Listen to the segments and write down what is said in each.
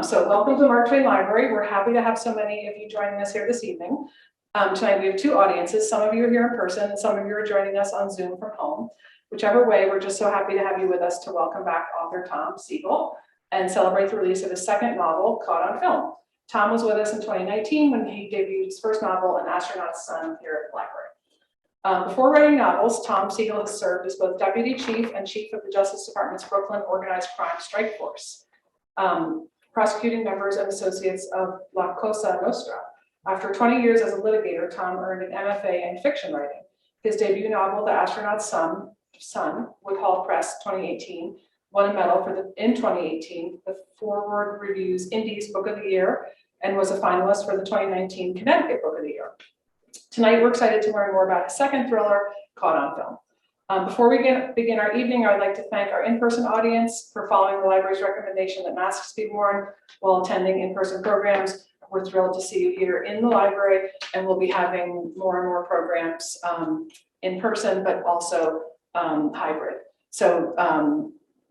So welcome to Mark Twain Library. We're happy to have so many of you joining us here this evening. Tonight we have two audiences. Some of you are here in person, and some of you are joining us on Zoom from home. Whichever way, we're just so happy to have you with us to welcome back author Tom Seigel and celebrate the release of his second novel, Caught on Film. Tom was with us in 2019 when he debuted his first novel, An Astronaut's Son, here at the library. Before writing novels, Tom Seigel has served as both Deputy Chief and Chief of the Justice Department's Brooklyn Organized Crime Strike Force, prosecuting members and associates of La Cosa Nostra. After 20 years as a litigator, Tom earned an MFA in fiction writing. His debut novel, The Astronaut's Son, Woodhall Press 2018, won a medal in 2018, the Foreword Reviews Indies Book of the Year, and was a finalist for the 2019 Connecticut Book of the Year. Tonight, we're excited to learn more about his second thriller, Caught on Film. Before we begin our evening, I'd like to thank our in-person audience for following the library's recommendation that masks be worn while attending in-person programs. We're thrilled to see you here in the library, and we'll be having more and more programs in person, but also hybrid. So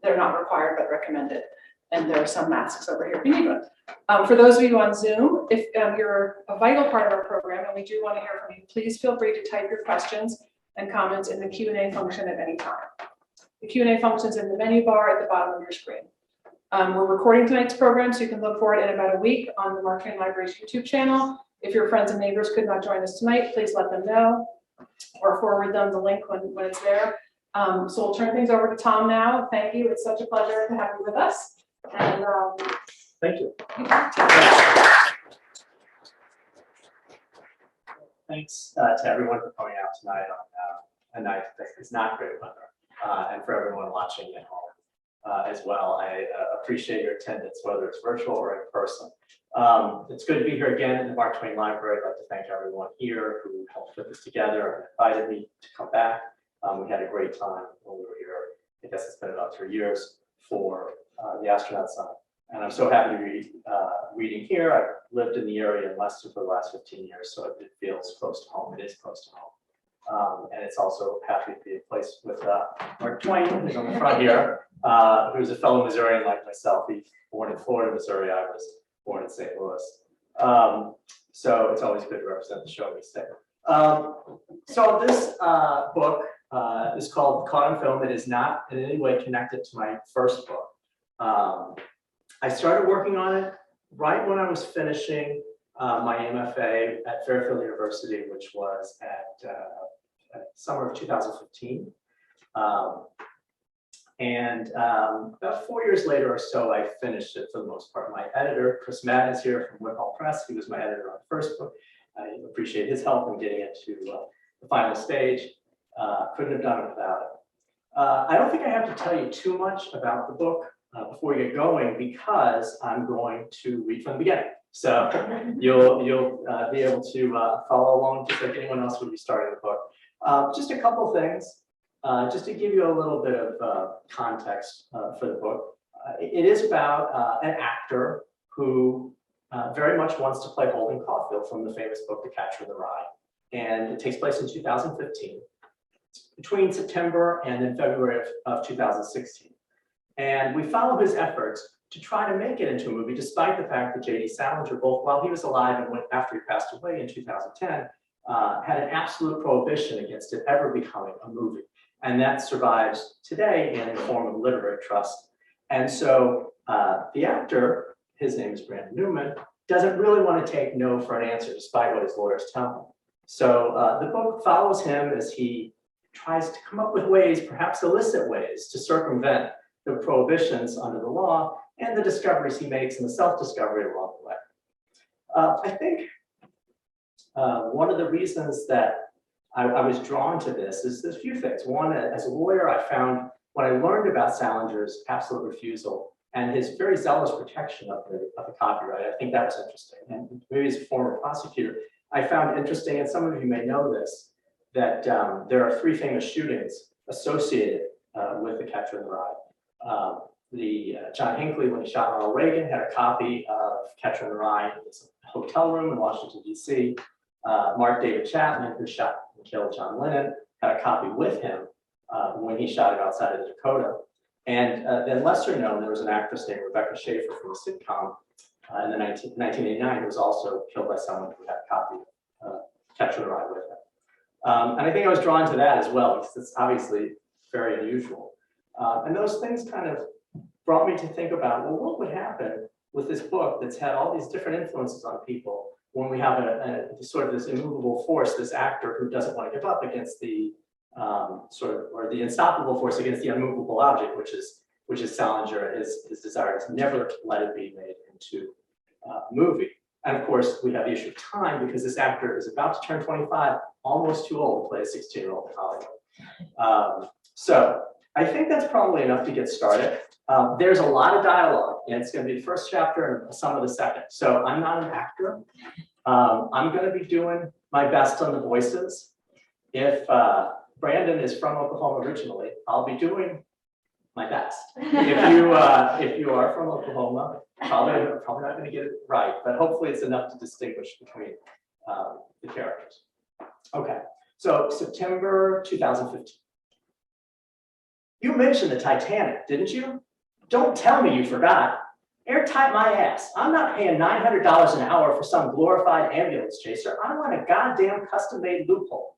they're not required, but recommended. And there are some masks over here if you need one. For those of you on Zoom, if you're a vital part of our program and we do want to hear from you, please feel free to type your questions and comments in the Q&A function at any time. The Q&A function is in the menu bar at the bottom of your screen. We're recording tonight's program, so you can look for it in about a week on the Mark Twain Library's YouTube channel. If your friends and neighbors could not join us tonight, please let them know or forward them the link when it's there. So we'll turn things over to Tom now. Thank you. It's such a pleasure to have you with us. And thank you. Thanks to everyone for coming out tonight on a night that is not great weather, and for everyone watching at home as well. I appreciate your attendance, whether it's virtual or in person. It's good to be here again in the Mark Twain Library. I'd like to thank everyone here who helped put this together and invited me to come back. We had a great time when we were here. I guess it's been about 3 years for The Astronaut's Son. And I'm so happy to be reading here. I've lived in the area in Leicester for the last 15 years, so it feels close to home. It is close to home. And it's also happy to be a place with Mark Twain, who's on the front here, who's a fellow Missourian like myself. He's born in Florida, Missouri. I was born in St. Louis. So it's always good to represent the show me state. So this book is called Caught on Film. It is not in any way connected to my first book. I started working on it right when I was finishing my MFA at Fairfield University, which was at summer of 2015. And about 4 years later or so, I finished it for the most part. My editor, Chris Matt, is here from Woodhall Press. He was my editor on the first book. I appreciate his help in getting it to the final stage. Couldn't have done it without it. I don't think I have to tell you too much about the book before we get going, because I'm going to read from the beginning. So you'll be able to follow along just like anyone else would be starting the book. Just a couple things, just to give you a little bit of context for the book. It is about an actor who very much wants to play Holden Caulfield from the famous book, The Catcher in the Rye. And it takes place in 2015, between September and then February of 2016. And we follow his efforts to try to make it into a movie, despite the fact that J.D. Salinger, both while he was alive and after he passed away in 2010, had an absolute prohibition against it ever becoming a movie. And that survives today in the form of literary trust. And so the actor, his name is Brandon Newman, doesn't really want to take no for an answer, despite what his lawyers tell him. So the book follows him as he tries to come up with ways, perhaps illicit ways, to circumvent the prohibitions under the law and the discoveries he makes and the self-discovery along the way. I think one of the reasons that I was drawn to this is there's a few things. One, as a lawyer, I found when I learned about Salinger's absolute refusal and his very zealous protection of the copyright, I think that was interesting. And maybe as a former prosecutor, I found interesting, and some of you may know this, that there are 3 famous shootings associated with The Catcher in the Rye. John Hinckley, when he shot Ronald Reagan, had a copy of Catcher in the Rye in his hotel room in Washington, D.C. Mark David Chapman, who shot and killed John Lennon, had a copy with him when he shot it outside of Dakota. And then lesser known, there was an actress named Rebecca Schaefer from the sitcom in the 1989 who was also killed by someone who had a copy of Catcher in the Rye with him. And I think I was drawn to that as well, because it's obviously very unusual. And those things kind of brought me to think about, well, what would happen with this book that's had all these different influences on people when we have a sort of this immovable force, this actor who doesn't want to give up against the or the unstoppable force against the unmovable object, which is Salinger, his desire to never let it be made into a movie. And of course, we have the issue of time because this actor is about to turn 25, almost too old to play a 16-year-old in Hollywood. So I think that's probably enough to get started. There's a lot of dialogue, and it's going to be the first chapter and some of the second. So I'm not an actor. I'm going to be doing my best on the voices. If Brandon is from Oklahoma originally, I'll be doing my best. If you are from Oklahoma, probably not going to get it right, but hopefully it's enough to distinguish between the characters. Okay, so September 2015. You mentioned the Titanic, didn't you? Don't tell me you forgot. Airtight my ass. I'm not paying $900 an hour for some glorified ambulance chaser. I want a goddamn custom-made loophole.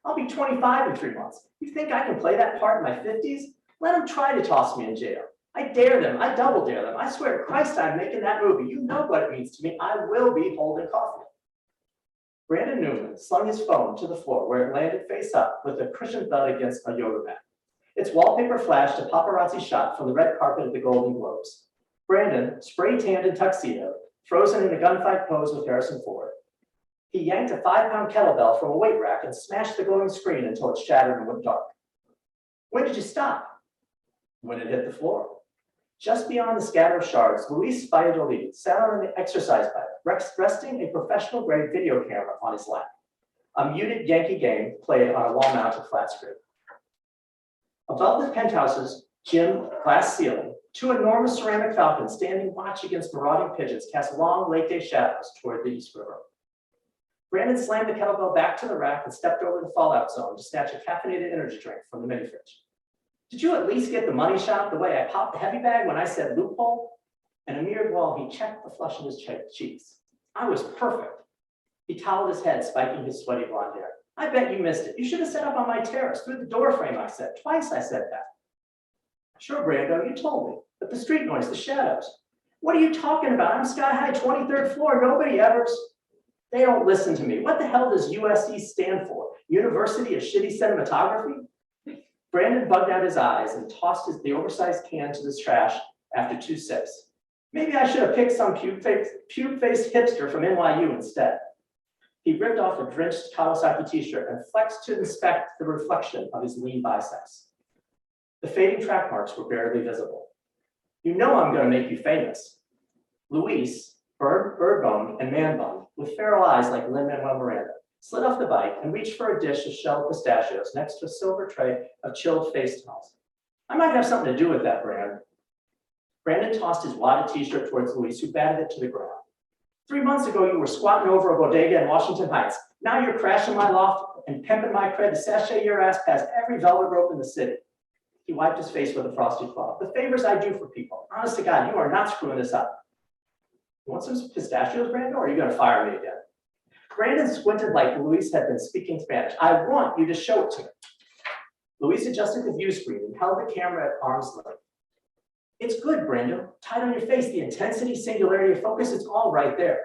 I'll be 25 in 3 months. You think I can play that part in my 50s? Let them try to toss me in jail. I dare them. I double dare them. I swear to Christ I'm making that movie. You know what it means to me. I will be holding coffee. Brandon Newman slung his phone to the floor where it landed face up with a cushioned thud against a yoga mat. Its wallpaper flashed a paparazzi shot from the red carpet of the Golden Globes. Brandon, spray-tanned in tuxedo, frozen in a gunfight pose with Harrison Ford. He yanked a 5-pound kettlebell from a weight rack and smashed the glowing screen until it shattered and went dark. When did you stop? When it hit the floor. Just beyond the scatter of shards, Luis Valladolid sat on an exercise bike, resting a professional-grade video camera on his lap. A muted Yankee game played on a wall-mounted flat screen. Above the penthouse's gym glass ceiling, 2 enormous ceramic falcons standing watch against marauding pigeons cast long late-day shadows toward the East River. Brandon slammed the kettlebell back to the rack and stepped over the fallout zone to snatch a caffeinated energy drink from the mini fridge. Did you at least get the money shot the way I popped the heavy bag when I said loophole? And a mirrored wall, he checked the flush in his cheeks. I was perfect. He toweled his head, spiking his sweaty blonde hair. I bet you missed it. You should have set up on my terrace through the door frame, I said. Twice I said that. Sure, Brando, you told me. But the street noise, the shadows. What are you talking about? I'm sky high, 23rd floor. Nobody ever's. They don't listen to me. What the hell does USC stand for? University of Shitty Cinematography? Brandon bugged out his eyes and tossed the oversized can to the trash after 2 sips. Maybe I should have picked some pube-faced hipster from NYU instead. He ripped off a drenched Kawasaki t-shirt and flexed to inspect the reflection of his lean biceps. The fading track marks were barely visible. You know I'm going to make you famous. Luis, bird-boned and man-bummed, with feral eyes like Lin-Manuel Miranda, slid off the bike and reached for a dish of shelled pistachios next to a silver tray of chilled face towels. I might have something to do with that, Brand. Brandon tossed his wadded t-shirt towards Luis, who batted it to the ground. 3 months ago, you were squatting over a bodega in Washington Heights. Now you're crashing my loft and pimping my cred to sashay your ass past every velvet rope in the city. He wiped his face with a frosty cloth. The favors I do for people. Honest to God, you are not screwing this up. You want some pistachios, Brandon, or are you going to fire me again? Brandon squinted like Luis had been speaking Spanish. I want you to show it to me. Luis adjusted the view screen and held the camera at arm's length. It's good, Brando. Tight on your face, the intensity, singularity of focus, it's all right there.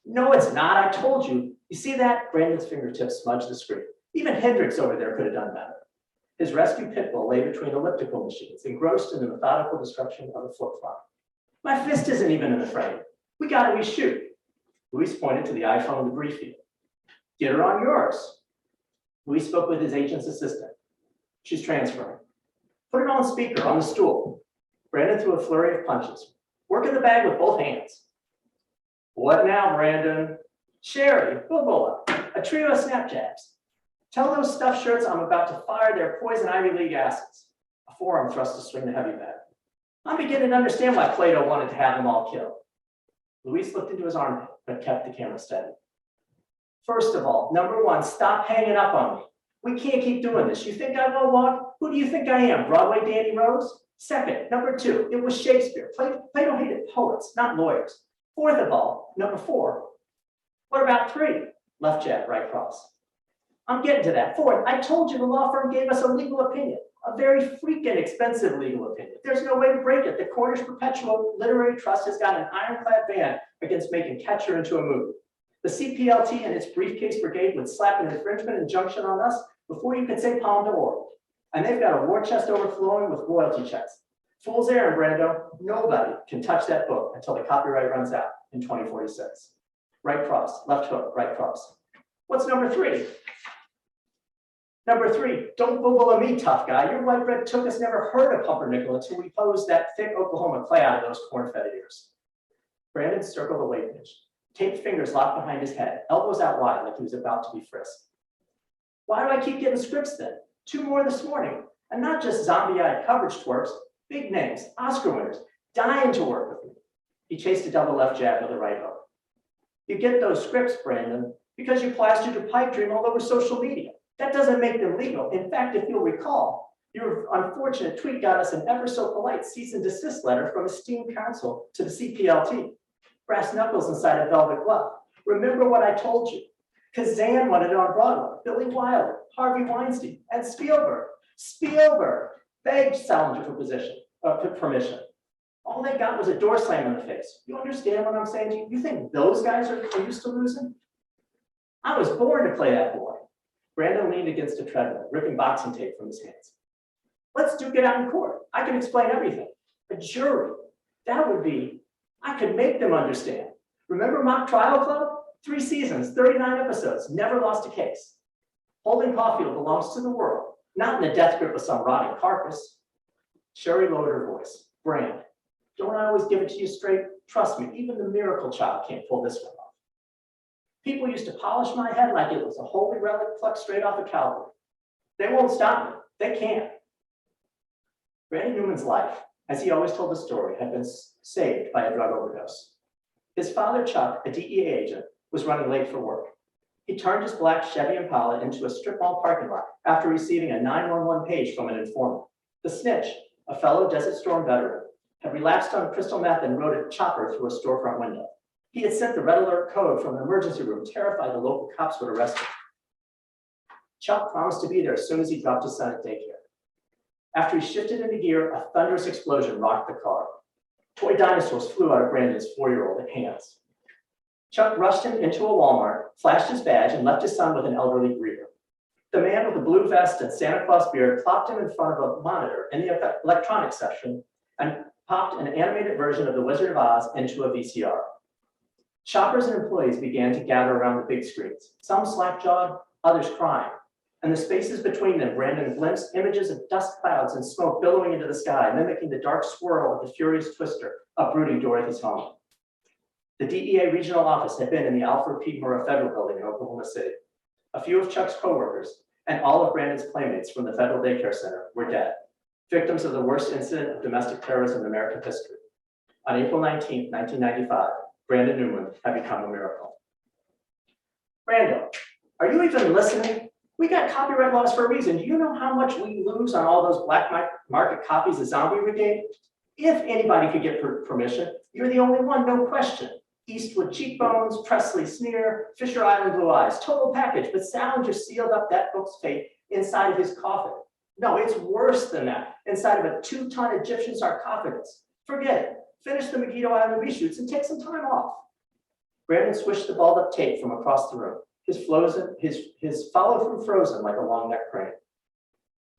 No, it's not. I told you. You see that? Brandon's fingertips smudged the screen. Even Hendrix over there could have done better. His rescue pit bull lay between elliptical machines, engrossed in the methodical destruction of a flip-flop. My fist isn't even in the frame. We gotta reshoot. Luis pointed to the iPhone debris field. Get her on yours. Luis spoke with his agent's assistant. She's transferring. Put it on speaker, on the stool. Brandon threw a flurry of punches. Work in the bag with both hands. What now, Brandon? Sherry, Bobola, a trio of snapjabs. Tell those stuffed shirts I'm about to fire their poison Ivy League asses. A forearm thrust to swing the heavy bag. I'm beginning to understand why Plato wanted to have them all killed. Luis looked into his armpit, but kept the camera steady. First of all, number one, stop hanging up on me. We can't keep doing this. You think I will walk? Who do you think I am, Broadway Danny Rose? Second, number 2, it was Shakespeare. Plato hated poets, not lawyers. Fourth of all, number 4, what about 3? Left jab, right cross. I'm getting to that. Fourth, I told you the law firm gave us a legal opinion, a very freaking expensive legal opinion. There's no way to break it. The Cornish Perpetual Literary Trust has got an ironclad ban against making Catcher into a movie. The CPLT and its briefcase brigade would slap an infringement injunction on us before you could say Palme d'Or. And they've got a war chest overflowing with royalty checks. Fool's errand, Brando. Nobody can touch that book until the copyright runs out in 2046. Right cross, left hook, right cross. What's number 3? Number 3, don't booble at me, tough guy. Your white bread took us never heard of pumpernickel until we posed that thick Oklahoma clay out of those corn-fed ears. Brandon circled away pitch, taped fingers locked behind his head, elbows out wide like he was about to be frisked. Why do I keep getting scripts then? 2 more this morning, and not just zombie-eyed coverage twerps, big names, Oscar winners, dying to work with me. He chased a double left jab with a right hook. You get those scripts, Brandon, because you plastered your pipe dream all over social media. That doesn't make them legal. In fact, if you'll recall, your unfortunate tweet got us an ever so polite cease and desist letter from esteemed counsel to the CPLT. Brass knuckles inside a velvet glove. Remember what I told you. Kazan wanted it on Broadway, Billy Wilder, Harvey Weinstein, and Spielberg. Spielberg begged Salinger for permission. All they got was a door slam in the face. You understand what I'm saying to you? You think those guys are used to losing? I was born to play that boy. Brandon leaned against a treadmill, ripping boxing tape from his hands. Let's duke it out in court. I can explain everything. A jury, that would be, I could make them understand. Remember Mock Trial Club? 3 seasons, 39 episodes, never lost a case. Holden Caulfield belongs to the world, not in the death grip of some rotting carcass. Sherry lowered her voice. Brand, don't I always give it to you straight? Trust me, even the miracle child can't pull this one off. People used to polish my head like it was a holy relic plucked straight off of Calvary. They won't stop me. They can't. Randy Newman's life, as he always told the story, had been saved by a drug overdose. His father, Chuck, a DEA agent, was running late for work. He turned his black Chevy Impala into a strip mall parking lot after receiving a 911 page from an informant. The snitch, a fellow Desert Storm veteran, had relapsed on crystal meth and rode a chopper through a storefront window. He had sent the red alert code from an emergency room, terrified the local cops would arrest him. Chuck promised to be there as soon as he dropped his son at daycare. After he shifted into gear, a thunderous explosion rocked the car. Toy dinosaurs flew out of Brandon's 4-year-old hands. Chuck rushed him into a Walmart, flashed his badge, and left his son with an elderly greeter. The man with the blue vest and Santa Claus beard plopped him in front of a monitor in the electronics section and popped an animated version of The Wizard of Oz into a VCR. Shoppers and employees began to gather around the big screens, some slack-jawed, others crying. And the spaces between them, Brandon glimpsed images of dust clouds and smoke billowing into the sky, mimicking the dark swirl of the furious twister uprooting Dorothy's home. The DEA regional office had been in the Alfred P. Murrah Federal Building in Oklahoma City. A few of Chuck's coworkers and all of Brandon's playmates from the Federal Daycare Center were dead, victims of the worst incident of domestic terrorism in American history. On April 19, 1995, Brandon Newman had become a miracle. Brando, are you even listening? We got copyright laws for a reason. Do you know how much we lose on all those black market copies of Zombie Brigade? If anybody could get permission, you're the only one, no question. Eastwood cheekbones, Presley sneer, Fisher Island blue eyes, total package, but Salinger sealed up that book's fate inside of his coffin. No, it's worse than that, inside of a 2-ton Egyptian sarcophagus. Forget it. Finish the Megiddo Island reshoots and take some time off. Brandon swished the balled up tape from across the room, his follow-through frozen like a long neck crane.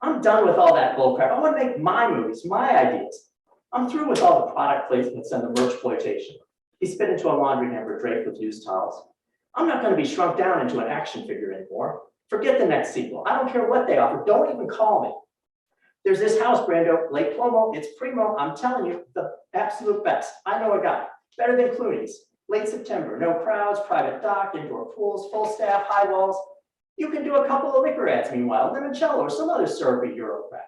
I'm done with all that bullcrap. I want to make my movies, my ideas. I'm through with all the product placements and the merchploitation. He spit into a laundry hamper draped with used towels. I'm not going to be shrunk down into an action figure anymore. Forget the next sequel. I don't care what they offer. Don't even call me. There's this house, Brando, Lake Como. It's primo. I'm telling you, the absolute best. I know a guy. Better than Clooney's. Late September. No crowds, private dock, indoor pools, full staff, high walls. You can do a couple of liquor ads meanwhile, limoncello or some other syrupy Euro crap.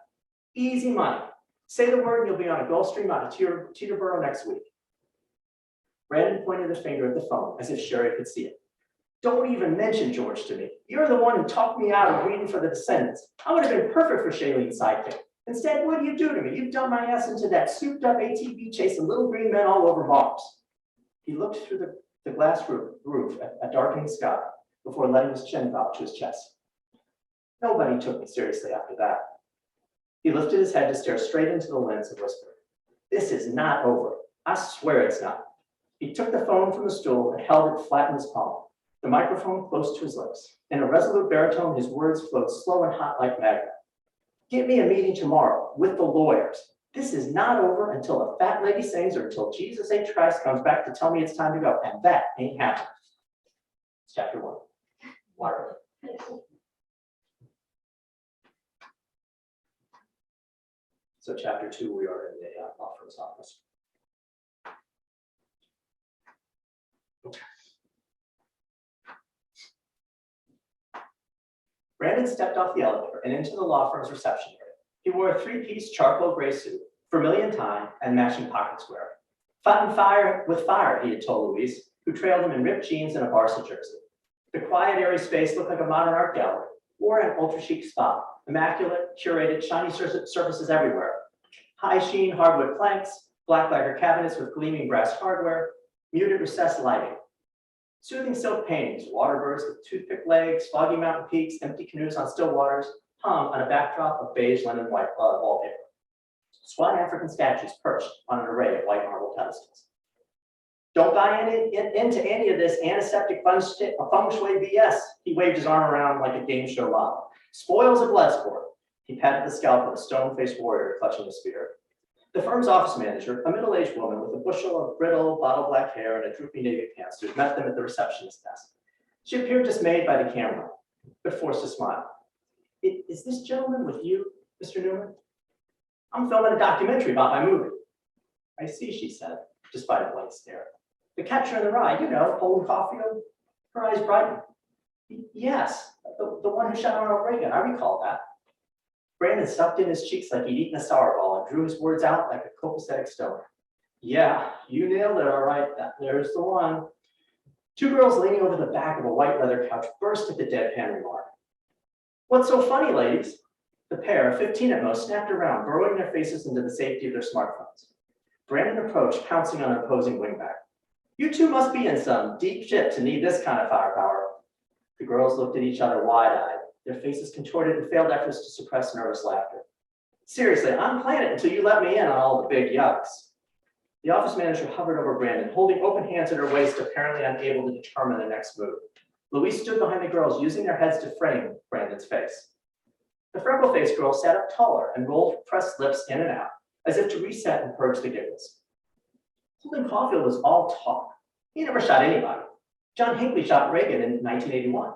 Easy money. Say the word and you'll be on a Gulfstream out of Teterboro next week. Brandon pointed a finger at the phone as if Sherry could see it. Don't even mention George to me. You're the one who talked me out of reading for the Descendants. I would have been perfect for Shailene's sidekick. Instead, what do you do to me? You've done my ass into that souped up ATV chasing little green men all over Mars. He looked through the glass roof at a darkening sky before letting his chin drop to his chest. Nobody took me seriously after that. He lifted his head to stare straight into the lens and whispered, "This is not over. I swear it's not." He took the phone from the stool and held it flat in his palm, the microphone close to his lips. In a resolute baritone, his words flowed slow and hot like magnet. "Get me a meeting tomorrow with the lawyers. This is not over until a fat lady sings or until Jesus H. Christ comes back to tell me it's time to go, and that ain't happening." It's chapter 1. Water. So chapter 2, we are in the law firm's office. Okay. Brandon stepped off the elevator and into the law firm's reception area. He wore a three-piece charcoal gray suit, vermilion tie, and matching pocket square. Fighting fire with fire, he had told Louise, who trailed him in ripped jeans and a Barca jersey. The quiet, airy space looked like a modern art gallery or an ultra-chic spa. Immaculate, curated, shiny surfaces everywhere. High sheen hardwood planks, black lacquer cabinets with gleaming brass hardware, muted recessed lighting. Soothing silk paintings, waterbirds with toothpick legs, foggy mountain peaks, empty canoes on still waters, hung on a backdrop of beige linen white wallpaper. Squat African statues perched on an array of white marble pedestals. "Don't buy into any of this antiseptic feng shui BS." He waved his arm around like a game show model. "Spoils a blood sport." He patted the scalp of a stone-faced warrior clutching a spear. The firm's office manager, a middle-aged woman with a bushel of brittle, bottle black hair and a droopy navy pantsuit, met them at the receptionist desk. She appeared dismayed by the camera, but forced a smile. Is this gentleman with you, Mr. Newman?" "I'm filming a documentary about my movie." "I see," she said, despite a blank stare. "The Catcher in the Rye, you know, Holden Caulfield." Her eyes brightened. "Yes, the one who shot Ronald Reagan, I recall that." Brandon sucked in his cheeks like he'd eaten a sour ball and drew his words out like a copacetic stoner. "Yeah, you nailed it, all right. There's the one." Two girls leaning over the back of a white leather couch burst at the deadpan remark. "What's so funny, ladies?" The pair, 15 at most, snapped around, burrowing their faces into the safety of their smartphones. Brandon approached, pouncing on an opposing wingback. "You two must be in some deep shit to need this kind of firepower." The girls looked at each other wide-eyed, their faces contorted in failed efforts to suppress nervous laughter. "Seriously, I'm playing it until you let me in on all the big yucks." The office manager hovered over Brandon, holding open hands at her waist, apparently unable to determine the next move. Louise stood behind the girls, using their heads to frame Brandon's face. The freckle-faced girl sat up taller and rolled pressed lips in and out, as if to reset and purge the giggles. Holden Caulfield was all talk. He never shot anybody. John Hinckley shot Reagan in 1981.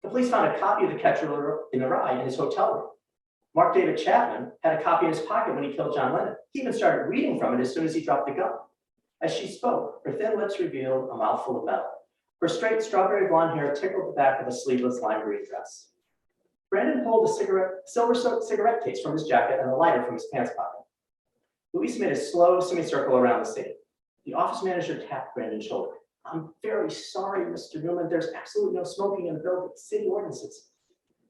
The police found a copy of The Catcher in the Rye in his hotel room. Mark David Chapman had a copy in his pocket when he killed John Lennon. He even started reading from it as soon as he dropped the gun. As she spoke, her thin lips revealed a mouthful of metal. Her straight strawberry blonde hair tickled the back of a sleeveless lime green dress. Brandon pulled a silver-soaked cigarette case from his jacket and a lighter from his pants pocket. Louise made a slow semicircle around the scene. The office manager tapped Brandon's shoulder. "I'm very sorry, Mr. Newman. There's absolutely no smoking in the building. City ordinances."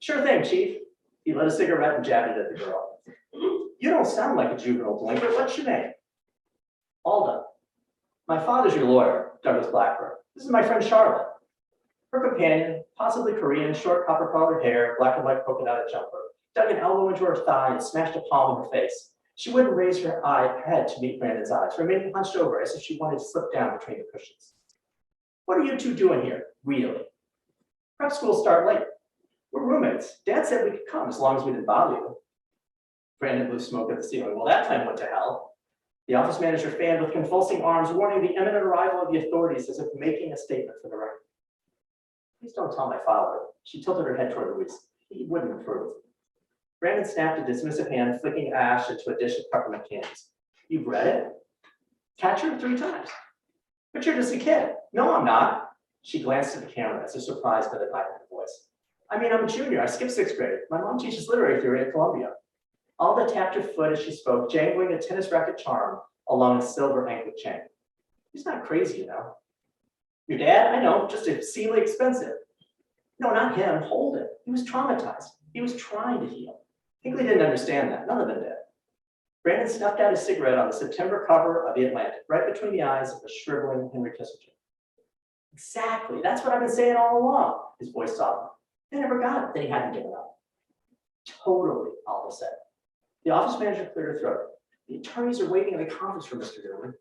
"Sure thing, Chief." He lit a cigarette and jabbed it at the girl. "You don't sound like a juvenile delinquent. What's your name?" "Alda." "My father's your lawyer, Douglas Blackburn. This is my friend Charlotte." Her companion, possibly Korean, short copper-colored hair, black and white polka dotted jumper, dug an elbow into her thigh and smashed a palm in her face. She wouldn't raise her head to meet Brandon's eyes, remaining hunched over as if she wanted to slip down between the cushions. "What are you two doing here, really?" "Prep school start late. We're roommates. Dad said we could come as long as we didn't bother you." Brandon blew smoke at the ceiling. "Well, that time went to hell." The office manager fanned with convulsing arms, warning the imminent arrival of the authorities as if making a statement for the record. "Please don't tell my father." She tilted her head toward Louise. "He wouldn't approve." Brandon snapped a dismissive hand, flicking ash into a dish of peppermint candies. "You've read it?" "Catcher 3 times. "But you're just a kid." "No, I'm not." She glanced at the camera as if surprised by the height of her voice. "I mean, I'm a junior. I skipped 6th grade. My mom teaches literary theory at Columbia." Alda tapped her foot as she spoke, jangling a tennis racket charm along a silver anklet chain. "He's not crazy, you know." "Your dad? I know, just obscenely expensive." "No, not him. Holden. He was traumatized. He was trying to heal. Hinckley didn't understand that. None of them did. Brandon snuffed out his cigarette on the September cover of The Atlantic, right between the eyes of the shriveling Henry Kissinger. Exactly, that's what I've been saying all along, his voice softened. They never got it that he hadn't given up. Totally, Alva said. The office manager cleared her throat. The attorneys are waiting in the conference room, Mr. Newman.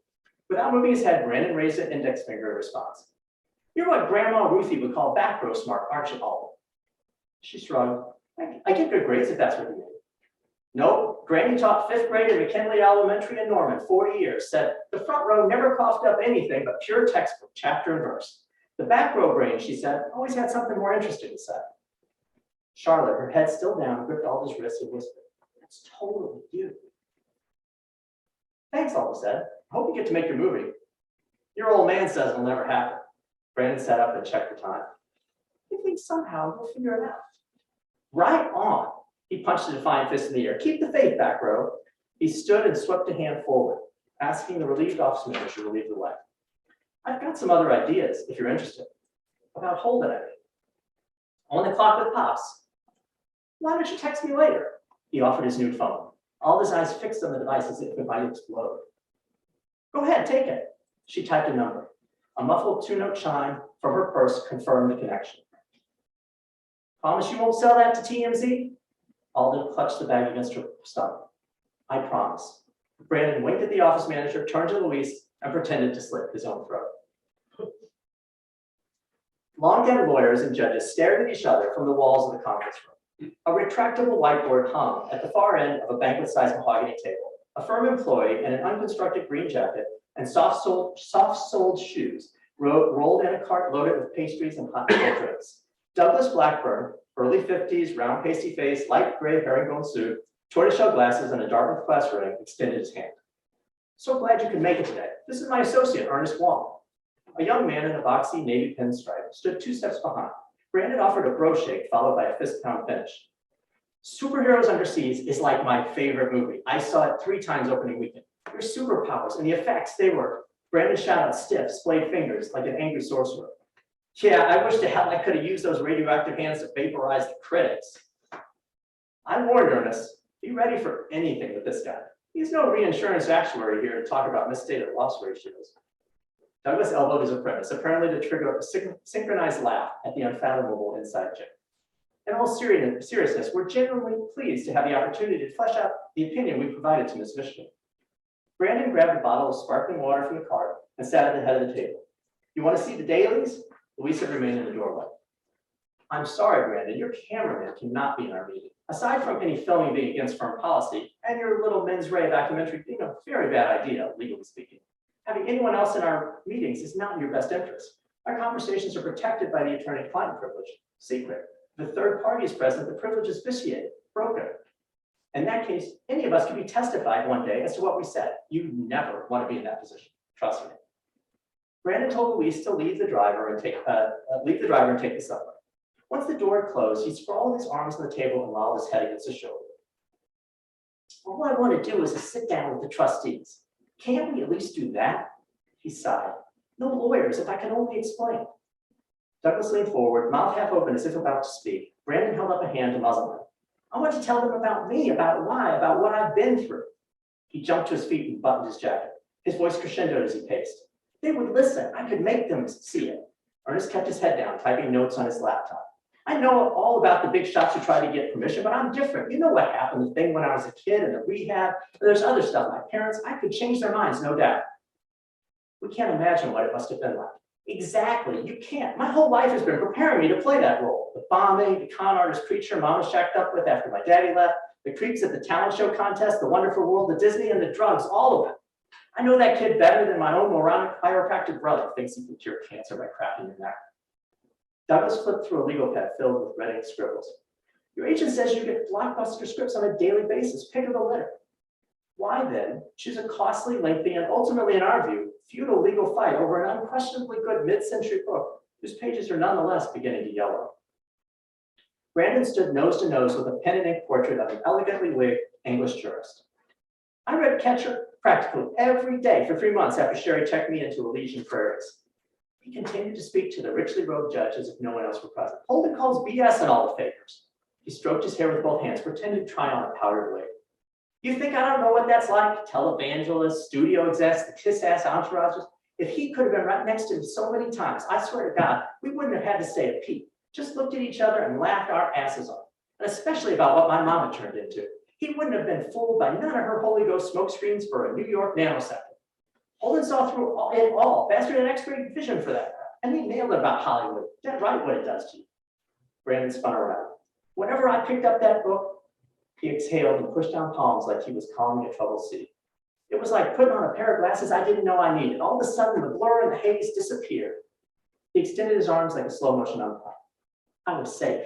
Without moving his head, Brandon raised an index finger in response. You're what Grandma Ruthie would call back row smart, aren't you, Alva? She shrugged. I get good grades if that's what you mean. No, Granny taught 5th grade in McKinley Elementary in Norman 40 years, said the front row never coughed up anything but pure textbook, chapter and verse. The back row brain, she said, always had something more interesting to say. Charlotte, her head still down, gripped Alva's wrist and whispered, that's totally you. Thanks, Alva said. I hope you get to make your movie. Your old man says it'll never happen. Brandon sat up and checked the time. You think somehow you'll figure it out. Right on. He punched a defiant fist in the air. Keep the faith, back row. He stood and swept a hand forward, asking the relieved office manager to lead the way. I've got some other ideas, if you're interested. About Holden, I mean. On the clock with Pops. Why don't you text me later? He offered his new phone. All his eyes fixed on the device as if it might explode. Go ahead, take it. She typed a number. A muffled 2-note chime from her purse confirmed the connection. Promise you won't sell that to TMZ? Alden clutched the bag against her stomach. I promise. Brandon winked at the office manager, turned to Luis, and pretended to slit his own throat. Long-haired lawyers and judges stared at each other from the walls of the conference room. A retractable whiteboard hung at the far end of a banquet-sized mahogany table. A firm employee in an unconstructed green jacket and soft-soled shoes rolled in a cart loaded with pastries and hot drinks. Douglas Blackburn, early 50s, round pasty face, light gray herringbone suit, tortoiseshell glasses, and a Dartmouth class ring, extended his hand. So glad you could make it today. This is my associate, Ernest Wong. A young man in a boxy navy pinstripe stood 2 steps behind. Brandon offered a bro shake followed by a fist pound finish. Superheroes Underseas is like my favorite movie. I saw it 3 times opening weekend. Your superpowers and the effects, they were. Brandon shot out stiff, splayed fingers like an angry sorcerer. Yeah, I wish to hell I could have used those radioactive hands to vaporize the critics. I warned Ernest, be ready for anything with this guy. He's no reinsurance actuary here to talk about misstated loss ratios. Douglas elbowed his apprentice, apparently to trigger a synchronized laugh at the unfathomable inside joke. In all seriousness, we're genuinely pleased to have the opportunity to flesh out the opinion we provided to Ms. Michigan. Brandon grabbed a bottle of sparkling water from the cart and sat at the head of the table. You want to see the dailies? Louisa remained in the doorway. I'm sorry, Brandon, your cameraman cannot be in our meeting. Aside from any filming being against firm policy, and your little mens rea documentary being a very bad idea, legally speaking, having anyone else in our meetings is not in your best interest. Our conversations are protected by the attorney-client privilege, secret. If a third party is present, the privilege is vitiated, broken. In that case, any of us could be testified one day as to what we said. You never want to be in that position, trust me. Brandon told Luis to leave the driver and take the subway. Once the door closed, he sprawled his arms on the table and lolled his head against his shoulder. All I want to do is to sit down with the trustees. Can't we at least do that? He sighed. No lawyers, if I can only explain. Douglas leaned forward, mouth half open as if about to speak. Brandon held up a hand to muzzle him. I want to tell them about me, about why, about what I've been through. He jumped to his feet and buttoned his jacket. His voice crescendoed as he paced. They would listen. I could make them see it. Ernest kept his head down, typing notes on his laptop. I know all about the big shots who try to get permission, but I'm different. You know what happened, the thing when I was a kid in the rehab. There's other stuff. My parents, I could change their minds, no doubt. We can't imagine what it must have been like. Exactly, you can't. My whole life has been preparing me to play that role. The bombing, the con artist preacher Mama shacked up with after my daddy left, the creeps at the talent show contest, the wonderful world, the Disney, and the drugs, all of it. I know that kid better than my own moronic chiropractic brother thinks he can cure cancer by cracking your neck. Douglas flipped through a legal pad filled with red ink scribbles. Your agent says you get blockbuster scripts on a daily basis. Pick of the litter. Why then choose a costly, lengthy, and ultimately, in our view, futile legal fight over an unquestionably good mid-century book whose pages are nonetheless beginning to yellow? Brandon stood nose to nose with a pen and ink portrait of an elegantly wigged English jurist. I read Catcher practically every day for 3 months after Sherry checked me into Elysian prairies. He continued to speak to the richly robed judge as if no one else were present. Holden calls BS on all the fakers. He stroked his hair with both hands, pretending to try on a powdered wig. You think I don't know what that's like? Televangelists, studio execs, the kiss-ass entourages. If he could have been right next to him so many times, I swear to God, we wouldn't have had to say a peep. Just looked at each other and laughed our asses off. And especially about what my mama turned into. He wouldn't have been fooled by none of her Holy Ghost smoke screens for a New York nanosecond. Holden saw through it all, faster than X-ray vision for that. And he nailed it about Hollywood. That's right what it does to you. Brandon spun around. Whenever I picked up that book, he exhaled and pushed down palms like he was calming a troubled sea. It was like putting on a pair of glasses I didn't know I needed. All of a sudden, the blur and the haze disappeared. He extended his arms like a slow motion umpire. I was safe.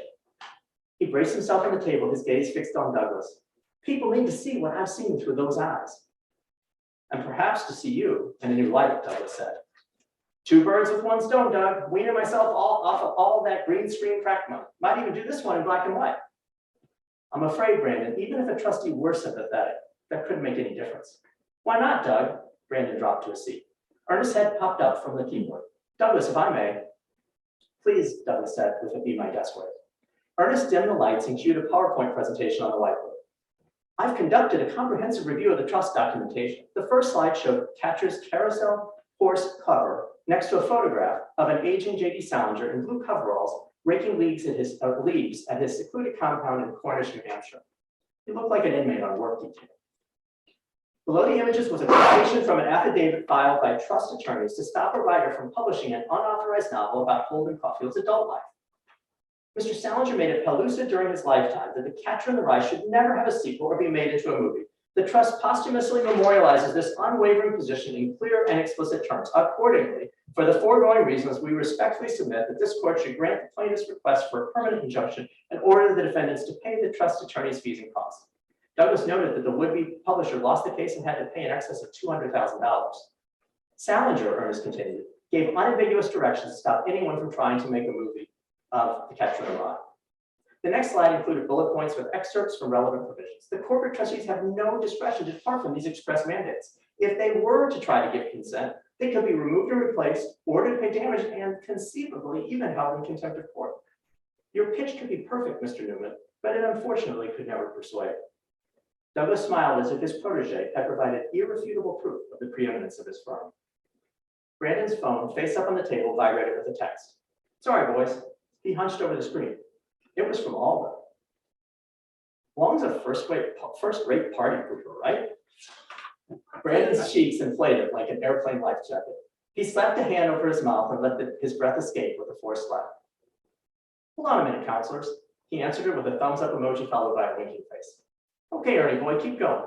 He braced himself on the table, his gaze fixed on Douglas. People need to see what I've seen through those eyes. And perhaps to see you in a new light, Douglas said. Two birds with one stone, Doug. Weaning myself off of all that green screen crack money. Might even do this one in black and white. I'm afraid, Brandon, even if a trustee were sympathetic, that couldn't make any difference. Why not, Doug? Brandon dropped to a seat. Ernest's head popped up from the keyboard. Douglas, if I may. Please, Douglas said with a be my guest word. Ernest dimmed the lights and cued a PowerPoint presentation on the whiteboard. I've conducted a comprehensive review of the trust documentation. The first slide showed Catcher's carousel horse cover next to a photograph of an aging J.D. Salinger in blue coveralls raking leaves at his secluded compound in Cornish, New Hampshire. He looked like an inmate on work detail. Below the images was a quotation from an affidavit filed by trust attorneys to stop a writer from publishing an unauthorized novel about Holden Caulfield's adult life. Mr. Salinger made it pellucid during his lifetime that The Catcher in the Rye should never have a sequel or be made into a movie. The trust posthumously memorializes this unwavering position in clear and explicit terms. Accordingly, for the foregoing reasons, we respectfully submit that this court should grant the plaintiff's request for a permanent injunction and order the defendants to pay the trust attorney's fees and costs. Douglas noted that the would-be publisher lost the case and had to pay in excess of $200,000. Salinger, Ernest continued, gave unambiguous directions to stop anyone from trying to make a movie of The Catcher in the Rye. The next slide included bullet points with excerpts from relevant provisions. The corporate trustees have no discretion to depart from these express mandates. If they were to try to give consent, they could be removed or replaced, ordered to pay damage, and conceivably even held in contempt of court. Your pitch could be perfect, Mr. Newman, but it unfortunately could never persuade. Douglas smiled as if his protege had provided irrefutable proof of the preeminence of his firm. Brandon's phone, face up on the table, vibrated with a text. Sorry, boys. He hunched over the screen. It was from Alden. Long's a first-rate party pooper, right? Brandon's cheeks inflated like an airplane life jacket. He slapped a hand over his mouth and let his breath escape with a forced laugh. Hold on a minute, counselors. He answered her with a thumbs-up emoji followed by a winking face. Okay, Ernie boy, keep going.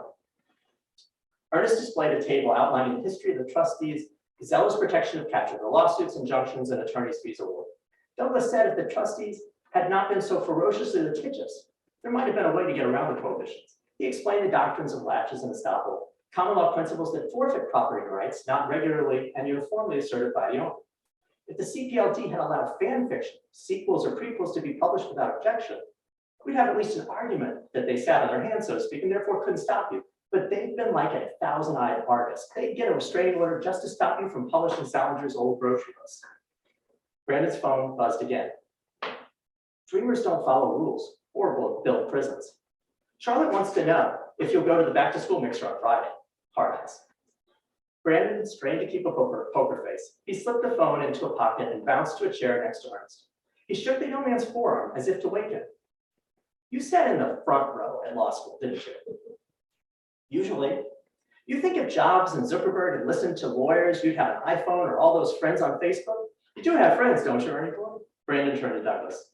Ernest displayed a table outlining the history of the trustees' zealous protection of Catcher, the lawsuits, injunctions, and attorney's fees award. Douglas said if the trustees had not been so ferociously litigious, there might have been a way to get around the prohibitions. He explained the doctrines of laches and estoppel, common law principles that forfeit property rights not regularly and uniformly asserted by the owner. If the CPLD had allowed fan fiction, sequels or prequels to be published without objection, we'd have at least an argument that they sat on their hands, so to speak, and therefore couldn't stop you. But they've been like a thousand-eyed artist. They'd get a restraining order just to stop you from publishing Salinger's old grocery list. Brandon's phone buzzed again. Dreamers don't follow rules or build prisons. Charlotte wants to know if you'll go to the back-to-school mixer on Friday. Hard ass. Brandon strained to keep a poker face. He slipped the phone into a pocket and bounced to a chair next to Ernest. He shook the young man's forearm as if to wake him. You sat in the front row at law school, didn't you? Usually. You think if Jobs and Zuckerberg had listened to lawyers, you'd have an iPhone or all those friends on Facebook? You do have friends, don't you, Ernie boy? Brandon turned to Douglas.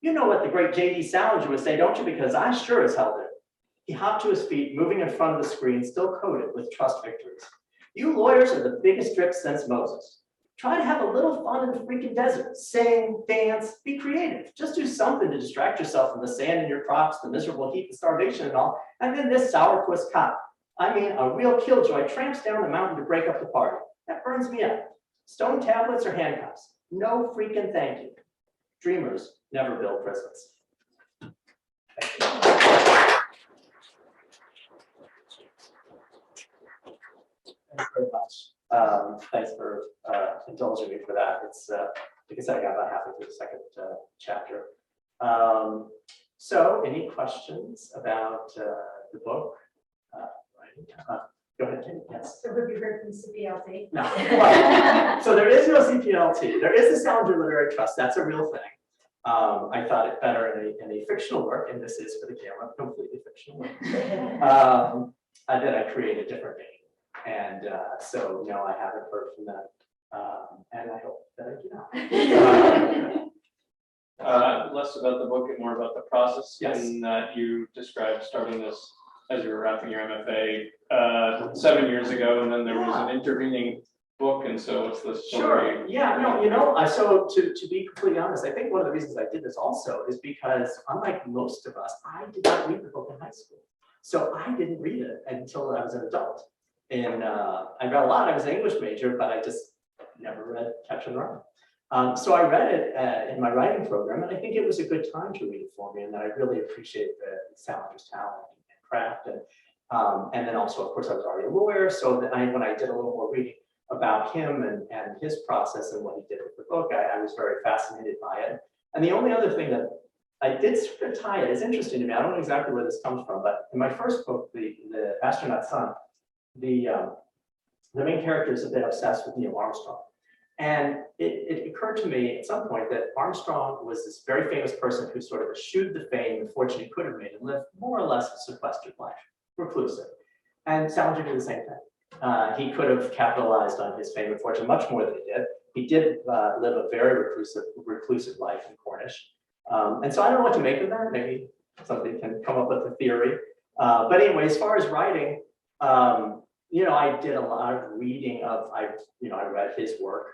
You know what the great J.D. Salinger would say, don't you? Because I sure as hell did. He hopped to his feet, moving in front of the screen, still coated with trust victories. You lawyers are the biggest tricks since Moses. Try to have a little fun in the freaking desert. Sing, dance, be creative. Just do something to distract yourself from the sand in your crops, the miserable heat and starvation and all. And then this sourpuss cop, I mean a real killjoy, tramps down the mountain to break up the party. That burns me up. Stone tablets or handcuffs? No freaking thank you. Dreamers never build prisons. Thank you. Thanks very much. Thanks for indulging me for that. It's, like I said, I got about halfway through the second chapter. So any questions about the book, Go ahead, Kate. Yes. So have you heard from CPLT? No. Well, so there is no CPLT. There is the Salinger Literary Trust. That's a real thing. I thought it better in a fictional work, and this is for the camera, completely fictional work. That I created differently. And so, no, I haven't heard from them. And I hope that I do now. Less about the book and more about the process. Yes. And that you described starting this as you were wrapping your MFA 7 years ago, and then there was an intervening book, and so what's the story? Sure. Yeah. No. So to be completely honest, I think one of the reasons I did this also is because, unlike most of us, I did not read the book in high school. So I didn't read it until I was an adult. And I read a lot. I was an English major, but I just never read Catcher in the Rye. So I read it in my writing program, and I think it was a good time to read it for me, and that I really appreciate the Salinger's talent and craft. And then also, of course, I was already a lawyer, so that when I did a little more reading about him and his process and what he did with the book, I was very fascinated by it. And the only other thing that I did sort of tie it is interesting to me. I don't know exactly where this comes from, but in my first book, the Astronaut Son, the main character is a bit obsessed with Neil Armstrong. And it occurred to me at some point that Armstrong was this very famous person who sort of eschewed the fame and fortune he could have made and lived more or less a sequestered life, reclusive. And Salinger did the same thing. He could have capitalized on his fame and fortune much more than he did. He did live a very reclusive life in Cornish. And so I don't know what to make of that. Maybe somebody can come up with a theory. But anyway, as far as writing, I did a lot of reading of, I read his work,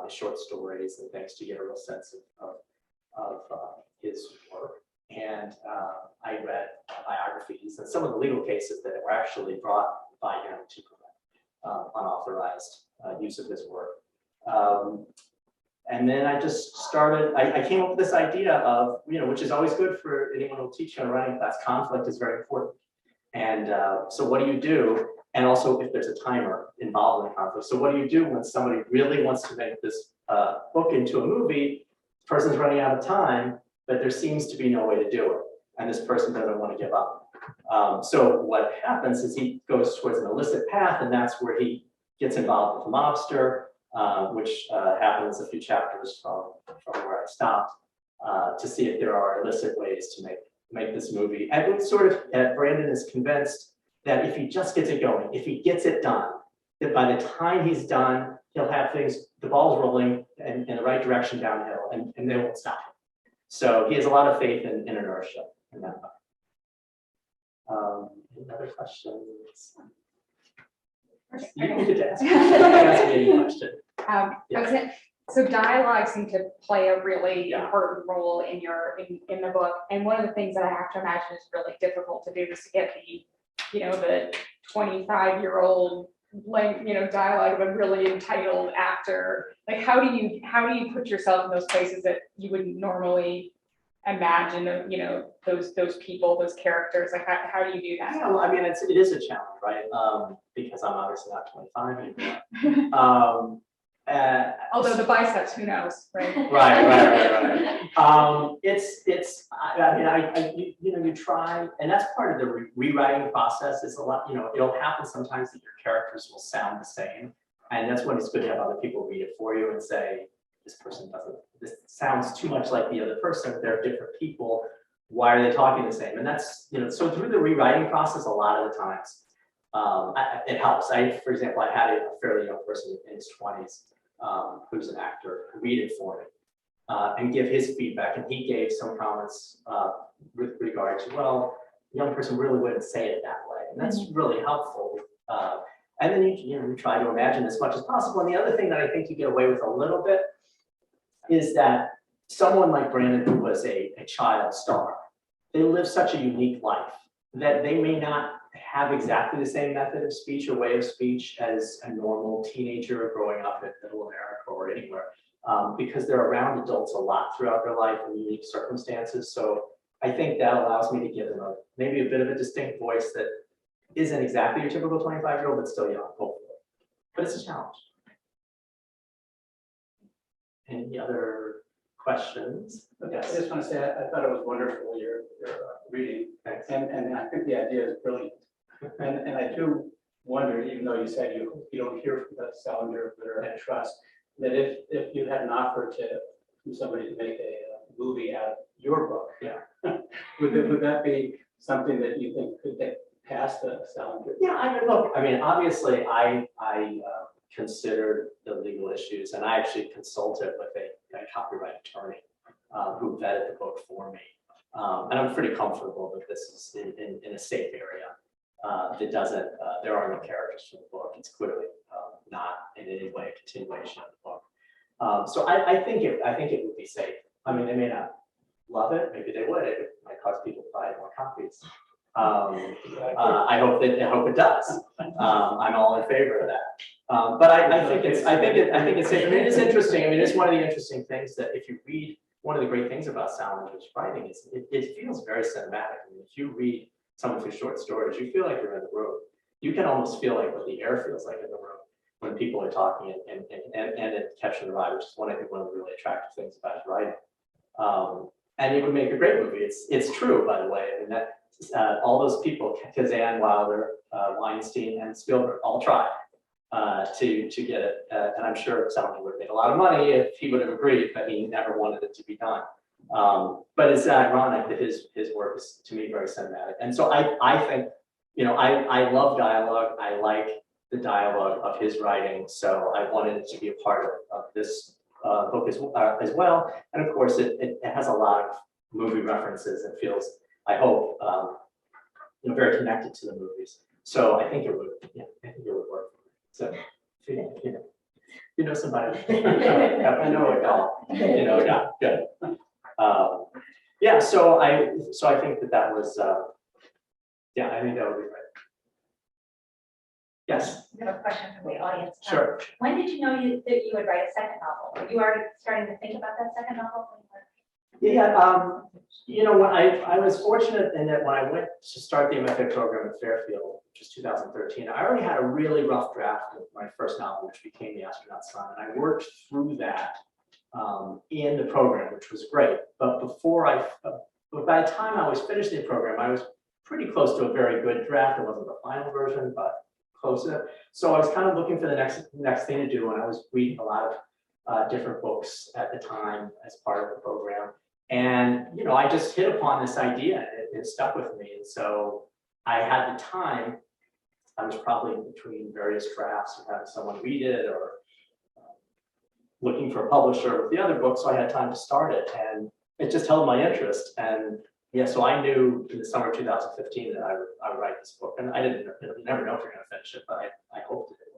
his short stories and things to get a real sense of his work. And I read biographies and some of the legal cases that were actually brought by him to prevent unauthorized use of his work. And then I just started, I came up with this idea of, which is always good for anyone who'll teach in a writing class, conflict is very important. And so what do you do? And also if there's a timer involved in the conflict. So what do you do when somebody really wants to make this book into a movie, the person's running out of time, but there seems to be no way to do it. And this person doesn't want to give up. So what happens is he goes towards an illicit path, and that's where he gets involved with a mobster, which happens a few chapters from where I stopped, to see if there are illicit ways to make this movie. And it's sort of, Brandon is convinced that if he just gets it going, if he gets it done, that by the time he's done, he'll have the ball's rolling in the right direction downhill, and they won't stop him. So he has a lot of faith in inertia in that book. Any other questions? You can get to ask. Ask me any question. So dialogue seemed to play a really Yeah. important role in the book, and one of the things that I have to imagine is really difficult to do is to get the 25-year-old dialogue of a really entitled actor. Like how do you put yourself in those places that you wouldn't normally imagine those people, those characters? Like how do you do that? Yeah, well, I mean, it is a challenge, right? Because I'm obviously not 25 anymore. Although the biceps, who knows, right? Right. You try, and that's part of the rewriting process. It's a lot, it'll happen sometimes that your characters will sound the same, and that's when it's good to have other people read it for you and say, this sounds too much like the other person. They're different people. Why are they talking the same? And that's, so through the rewriting process, a lot of the times, it helps. For example, I had a fairly young person in his 20s who's an actor read it for me and give his feedback. And he gave some comments with regard to, well, the young person really wouldn't say it that way. And that's really helpful. And then you try to imagine as much as possible. And the other thing that I think you get away with a little bit is that someone like Brandon, who was a child star, they live such a unique life that they may not have exactly the same method of speech or way of speech as a normal teenager growing up in middle America or anywhere, because they're around adults a lot throughout their life in unique circumstances. So I think that allows me to give them maybe a bit of a distinct voice that isn't exactly your typical 25-year-old, but still young, hopefully. But it's a challenge. Any other questions? Okay, I just want to say I thought it was wonderful your reading. Thanks. And I think the idea is brilliant. And I do wonder, even though you said you don't hear from the Salinger or had trust, that if you had an offer from somebody to make a movie out of your book, Yeah. would that be something that you think could get past the Salinger? Yeah, I mean, look, I mean, obviously, I considered the legal issues, and I actually consulted with a copyright attorney who vetted the book for me. And I'm pretty comfortable that this is in a safe area. That doesn't, there are no characters from the book. It's clearly not in any way a continuation of the book. So I think it would be safe. I mean, they may not love it. Maybe they would. It might cause people to buy more copies. I hope it does. I'm all in favor of that. But I think it's safe. I mean, it is interesting. I mean, it's one of the interesting things that if you read, one of the great things about Salinger's writing is it feels very cinematic. I mean, if you read some of his short stories, you feel like you're in the room. You can almost feel like what the air feels like in the room when people are talking and catching the vibe, which is one of the really attractive things about his writing. And it would make a great movie. It's true, by the way. I mean, that all those people, Kazan, Wilder, Weinstein, and Spielberg, all tried to get it. And I'm sure Salinger would have made a lot of money if he would have agreed, but he never wanted it to be done. But it's ironic that his work is, to me, very cinematic. And so I think, you know, I love dialogue. I like the dialogue of his writing. So I wanted it to be a part of this book as well. And of course, it has a lot of movie references and feels, I hope, you know, very connected to the movies. So I think it would, yeah, I think it would work. So, you know somebody. I know a guy. You know a guy. Good. Yeah. So I think that was. Yeah, I think that would be right. Yes. I have a question from the audience. Sure. When did you know that you would write a second novel? Were you already starting to think about that second novel? Yeah, you know, when I was fortunate in that when I went to start the MFA program at Fairfield, which was 2013, I already had a really rough draft of my first novel, which became The Astronaut, and I worked through that in the program, which was great. But by the time I was finishing the program, I was pretty close to a very good draft. It wasn't the final version, but close enough. So I was kind of looking for the next thing to do, and I was reading a lot of different books at the time as part of the program. And, you know, I just hit upon this idea and it stuck with me. And so I had the time, I was probably between various drafts of having someone read it or looking for a publisher with the other book. So I had time to start it and it just held my interest. And yeah, so I knew in the summer of 2015 that I would write this book. And I didn't never know if you're going to finish it, but I hoped it would.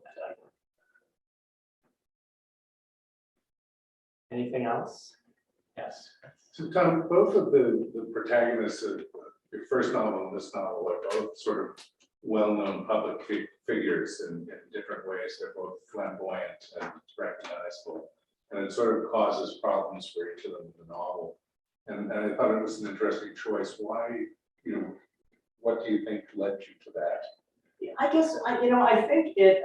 Anything else? Yes. So Tom, both of the protagonists of your first novel and this novel are both sort of well-known public figures in different ways. They're both flamboyant and recognizable. And it sort of causes problems for each of them in the novel. And I thought it was an interesting choice. Why, you know, what do you think led you to that? I guess, you know, I think it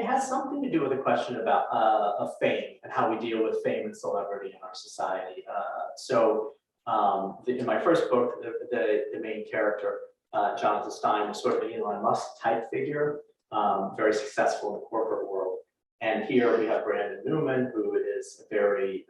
has something to do with the question about of fame and how we deal with fame and celebrity in our society. In my first book, the main character, Jonathan Stein, was sort of an Elon Musk type figure, very successful in the corporate world. And here we have Brandon Newman, who is a very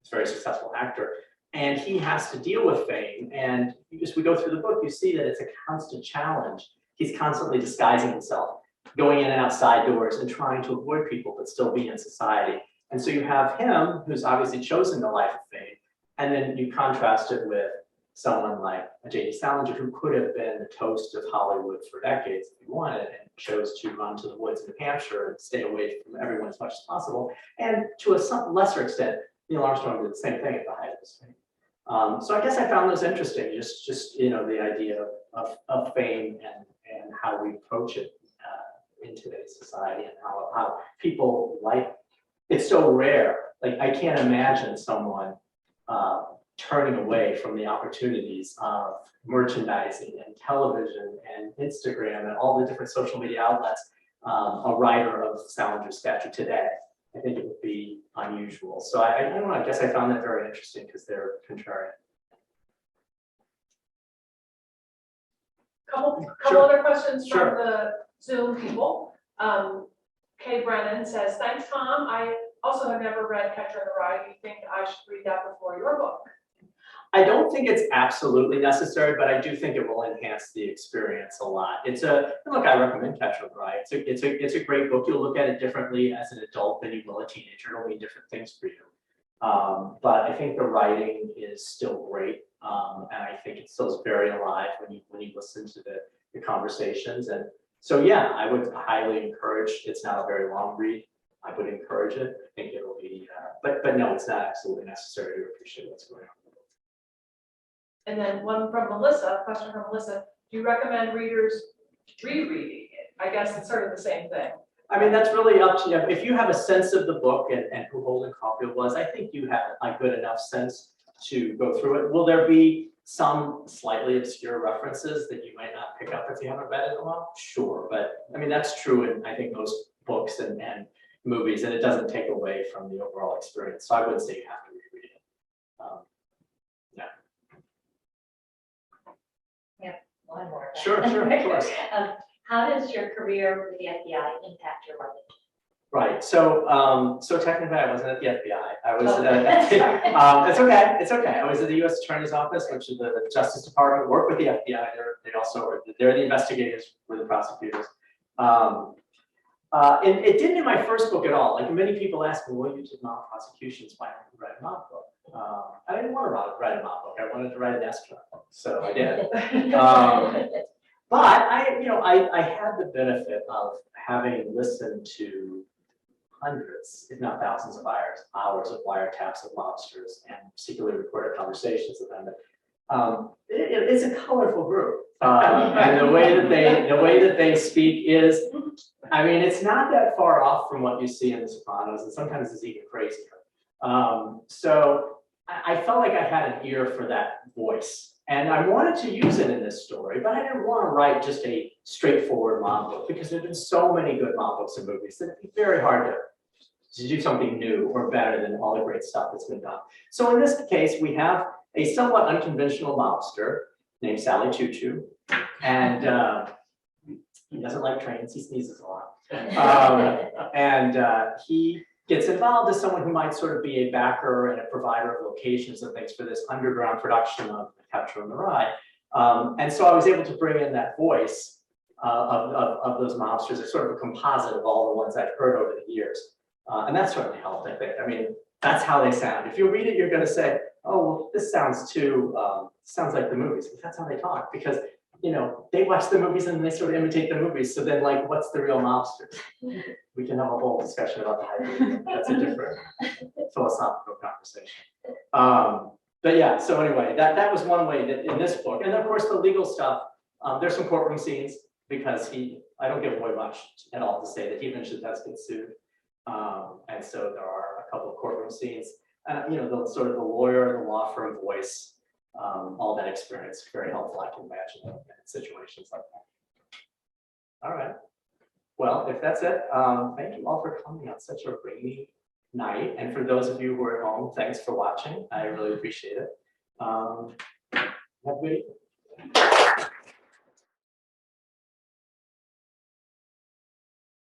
successful actor. And he has to deal with fame. And as we go through the book, you see that it's a constant challenge. He's constantly disguising himself, going in and outside doors and trying to avoid people, but still be in society. And so you have him, who's obviously chosen the life of fame, and then you contrast it with someone like J.D. Salinger, who could have been the toast of Hollywood for decades if he wanted, and chose to run to the woods in New Hampshire and stay away from everyone as much as possible. And to a lesser extent, Neil Armstrong did the same thing at the height of his fame. So I guess I found those interesting, just you know, the idea of fame and how we approach it in today's society, and how people like it's so rare. Like I can't imagine someone turning away from the opportunities of merchandising and television and Instagram and all the different social media outlets. A writer of Salinger's stature today, I think it would be unusual. So I don't know. I guess I found that very interesting because they're contrarian. Couple Sure. other questions Sure. from the Zoom people. Kay Brennan says, thanks, Tom. I also have never read Catcher in the Rye. Do you think I should read that before your book? I don't think it's absolutely necessary, but I do think it will enhance the experience a lot. Look, I recommend Catcher in the Rye. It's a great book. You'll look at it differently as an adult than you will a teenager. It'll mean different things for you. But I think the writing is still great. And I think it still is very alive when you listen to the conversations. And so, yeah, I would highly encourage, it's not a very long read. I would encourage it. I think it'll be, but no, it's not absolutely necessary to appreciate what's going on. And then one from Melissa, a question from Melissa. Do you recommend readers rereading it? I guess it's sort of the same thing. I mean, that's really up to you. If you have a sense of the book and who Holden Caulfield was, I think you have a good enough sense to go through it. Will there be some slightly obscure references that you might not pick up if you haven't read it in a while? Sure, but I mean, that's true in, I think, most books and movies, and it doesn't take away from the overall experience. So I wouldn't say you have to reread it. One more. Sure, of course. How does your career with the FBI impact your writing? Right. So technically, I wasn't at the FBI. I was. Sorry. It's okay. I was at the U.S. Attorney's Office, which is the Justice Department. Work with the FBI. They're the investigators. We're the prosecutors. It didn't in my first book at all. Like many people ask me, well, you did mob prosecutions. Why didn't you write a mob book? I didn't want to write a mob book. I wanted to write an Astronaut book, so I did. But I had the benefit of having listened to hundreds, if not thousands of hours of wiretaps of mobsters and secretly recorded conversations with them. It's a colorful group, and the way that they speak is, I mean, it's not that far off from what you see in The Sopranos, and sometimes it's even crazier. So I felt like I had an ear for that voice, and I wanted to use it in this story, but I didn't want to write just a straightforward mob book because there've been so many good mob books and movies that it'd be very hard to do something new or better than all the great stuff that's been done. So in this case, we have a somewhat unconventional mobster named Sally Choo Choo, and he doesn't like trains, he sneezes a lot. He gets involved as someone who might sort of be a backer and a provider of locations and things for this underground production of Catcher in the Rye. And so I was able to bring in that voice of those mobsters as sort of a composite of all the ones I've heard over the years. And that certainly helped, I think. I mean, that's how they sound. If you read it, you're going to say, oh, well, this sounds like the movies. But that's how they talk, because they watch the movies and they sort of imitate the movies. So then, like, what's the real mobster? We can have a whole discussion about the hype. That's a different philosophical conversation. But yeah, so anyway, that was one way that in this book. And of course, the legal stuff, there's some courtroom scenes because I don't give away much at all to say that he eventually does get sued. And so there are a couple of courtroom scenes. The sort of the lawyer, the law firm voice, all that experience, very helpful, I can imagine, in situations like that. All right. Well, if that's it, thank you all for coming on such a rainy night. And for those of you who are at home, thanks for watching. I really appreciate it. Have a good evening.